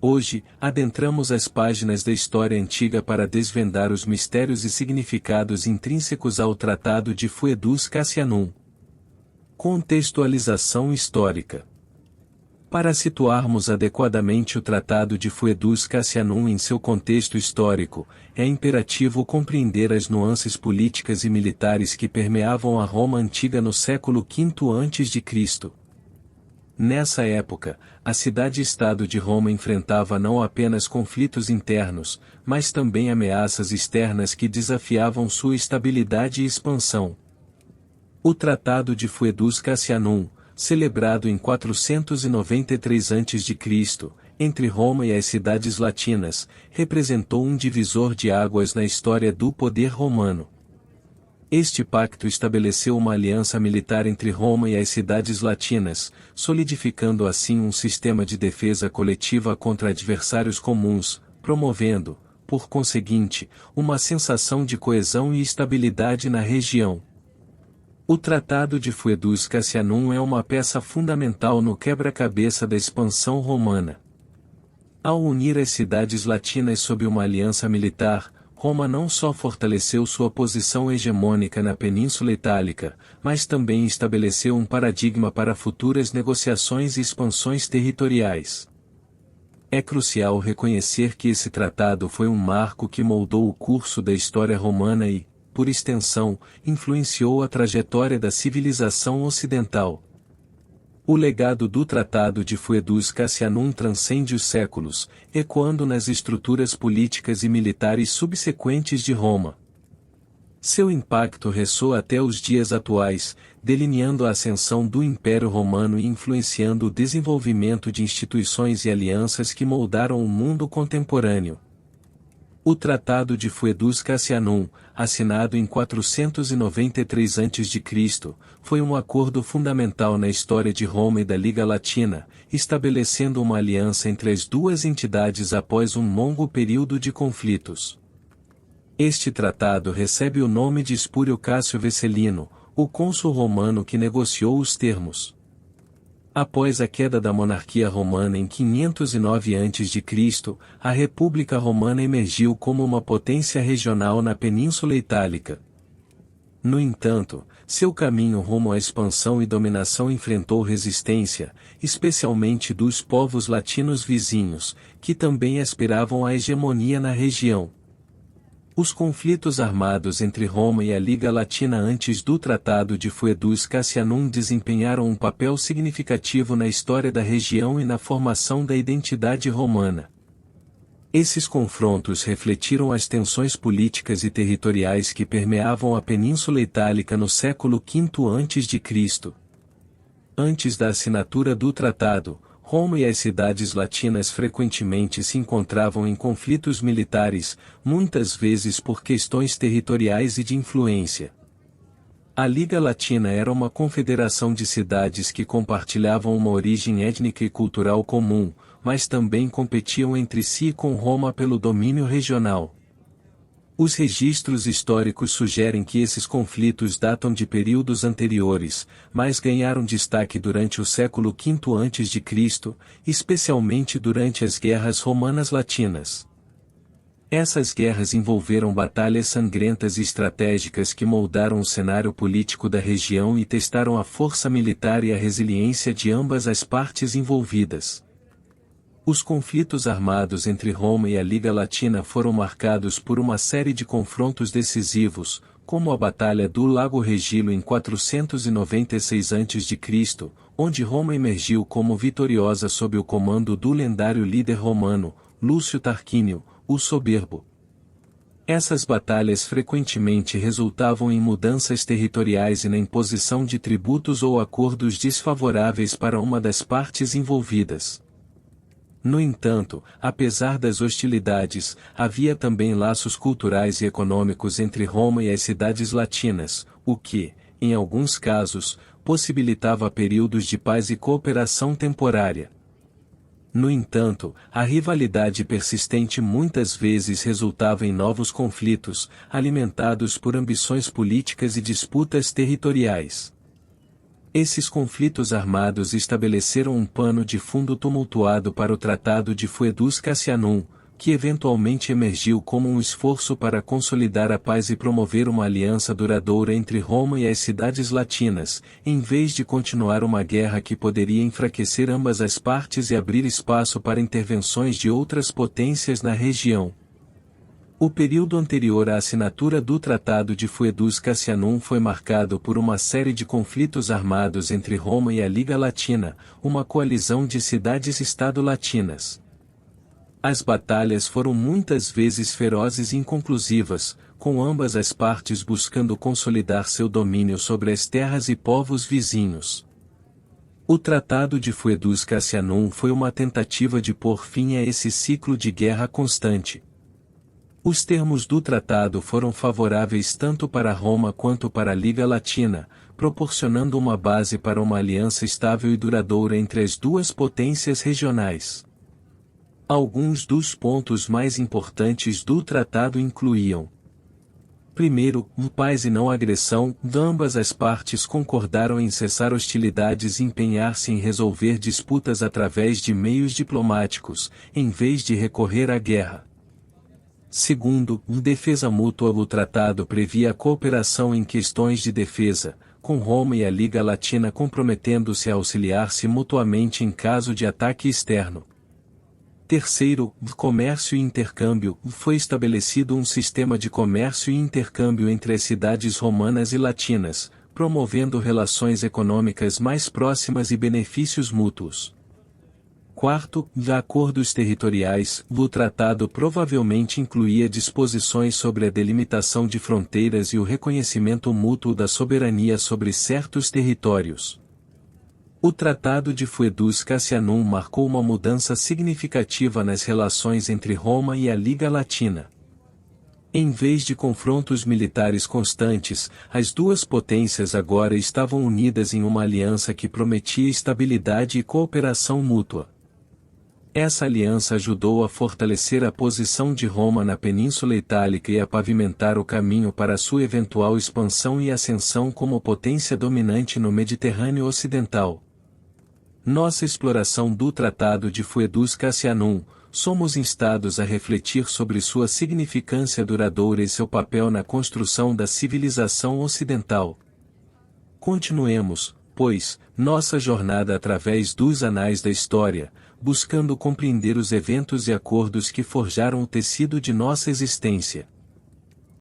Hoje, adentramos as páginas da história antiga para desvendar os mistérios e significados intrínsecos ao Tratado de Foedus Cassianum. Contextualização histórica. Para situarmos adequadamente o Tratado de Foedus Cassianum em seu contexto histórico, é imperativo compreender as nuances políticas e militares que permeavam a Roma antiga no século V a.C. Nessa época, a cidade-estado de Roma enfrentava não apenas conflitos internos, mas também ameaças externas que desafiavam sua estabilidade e expansão. O Tratado de Foedus Cassianum, celebrado em 493 a.C., entre Roma e as cidades latinas, representou um divisor de águas na história do poder romano. Este pacto estabeleceu uma aliança militar entre Roma e as cidades latinas, solidificando assim um sistema de defesa coletiva contra adversários comuns, promovendo, por conseguinte, uma sensação de coesão e estabilidade na região. O Tratado de Foedus Cassianum é uma peça fundamental no quebra-cabeça da expansão romana. Ao unir as cidades latinas sob uma aliança militar, Roma não só fortaleceu sua posição hegemônica na Península Itálica, mas também estabeleceu um paradigma para futuras negociações e expansões territoriais. É crucial reconhecer que esse tratado foi um marco que moldou o curso da história romana e, por extensão, influenciou a trajetória da civilização ocidental. O legado do Tratado de Foedus Cassianum transcende os séculos, ecoando nas estruturas políticas e militares subsequentes de Roma. Seu impacto ressoa até os dias atuais, delineando a ascensão do Império Romano e influenciando o desenvolvimento de instituições e alianças que moldaram o mundo contemporâneo. O Tratado de Foedus Cassianum, assinado em 493 a.C., foi um acordo fundamental na história de Roma e da Liga Latina, estabelecendo uma aliança entre as duas entidades após um longo período de conflitos. Este tratado recebe o nome de Espúrio Cássio Vecelino, o cônsul romano que negociou os termos. Após a queda da monarquia romana em 509 a.C., a República Romana emergiu como uma potência regional na Península Itálica. No entanto, seu caminho rumo à expansão e dominação enfrentou resistência, especialmente dos povos latinos vizinhos, que também aspiravam à hegemonia na região. Os conflitos armados entre Roma e a Liga Latina antes do Tratado de Foedus Cassianum desempenharam um papel significativo na história da região e na formação da identidade romana. Esses confrontos refletiram as tensões políticas e territoriais que permeavam a Península Itálica no século V a.C. Antes da assinatura do tratado, Roma e as cidades latinas frequentemente se encontravam em conflitos militares, muitas vezes por questões territoriais e de influência. A Liga Latina era uma confederação de cidades que compartilhavam uma origem étnica e cultural comum, mas também competiam entre si e com Roma pelo domínio regional. Os registros históricos sugerem que esses conflitos datam de períodos anteriores, mas ganharam destaque durante o século V a.C., especialmente durante as guerras romanas latinas. Essas guerras envolveram batalhas sangrentas e estratégicas que moldaram o cenário político da região e testaram a força militar e a resiliência de ambas as partes envolvidas. Os conflitos armados entre Roma e a Liga Latina foram marcados por uma série de confrontos decisivos, como a Batalha do Lago Regilo em 496 a.C., onde Roma emergiu como vitoriosa sob o comando do lendário líder romano, Lúcio Tarquínio, o Soberbo. Essas batalhas frequentemente resultavam em mudanças territoriais e na imposição de tributos ou acordos desfavoráveis para uma das partes envolvidas. No entanto, apesar das hostilidades, havia também laços culturais e econômicos entre Roma e as cidades latinas, o que, em alguns casos, possibilitava períodos de paz e cooperação temporária. No entanto, a rivalidade persistente muitas vezes resultava em novos conflitos, alimentados por ambições políticas e disputas territoriais. Esses conflitos armados estabeleceram um pano de fundo tumultuado para o Tratado de Foedus-Cassianum, que eventualmente emergiu como um esforço para consolidar a paz e promover uma aliança duradoura entre Roma e as cidades latinas, em vez de continuar uma guerra que poderia enfraquecer ambas as partes e abrir espaço para intervenções de outras potências na região. O período anterior à assinatura do Tratado de Foedus-Cassianum foi marcado por uma série de conflitos armados entre Roma e a Liga Latina, uma coalizão de cidades-estado latinas. As batalhas foram muitas vezes ferozes e inconclusivas, com ambas as partes buscando consolidar seu domínio sobre as terras e povos vizinhos. O Tratado de Foedus-Cassianum foi uma tentativa de pôr fim a esse ciclo de guerra constante. Os termos do tratado foram favoráveis tanto para Roma quanto para a Liga Latina, proporcionando uma base para uma aliança estável e duradoura entre as duas potências regionais. Alguns dos pontos mais importantes do tratado incluíam: primeiro, paz e não agressão. Ambas as partes concordaram em cessar hostilidades e empenhar-se em resolver disputas através de meios diplomáticos, em vez de recorrer à guerra. Segundo, defesa mútua. O tratado previa a cooperação em questões de defesa, com Roma e a Liga Latina comprometendo-se a auxiliar-se mutuamente em caso de ataque externo. Terceiro, comércio e intercâmbio. Foi estabelecido um sistema de comércio e intercâmbio entre as cidades romanas e latinas, promovendo relações econômicas mais próximas e benefícios mútuos. Quarto, acordos territoriais. O tratado provavelmente incluía disposições sobre a delimitação de fronteiras e o reconhecimento mútuo da soberania sobre certos territórios. O Tratado de Foedus-Cassianum marcou uma mudança significativa nas relações entre Roma e a Liga Latina. Em vez de confrontos militares constantes, as duas potências agora estavam unidas em uma aliança que prometia estabilidade e cooperação mútua. Essa aliança ajudou a fortalecer a posição de Roma na Península Itálica e a pavimentar o caminho para sua eventual expansão e ascensão como potência dominante no Mediterrâneo Ocidental. Nossa exploração do Tratado de Foedus-Cassianum, somos instados a refletir sobre sua significância duradoura e seu papel na construção da civilização ocidental. Continuemos, pois, nossa jornada através dos anais da história, buscando compreender os eventos e acordos que forjaram o tecido de nossa existência.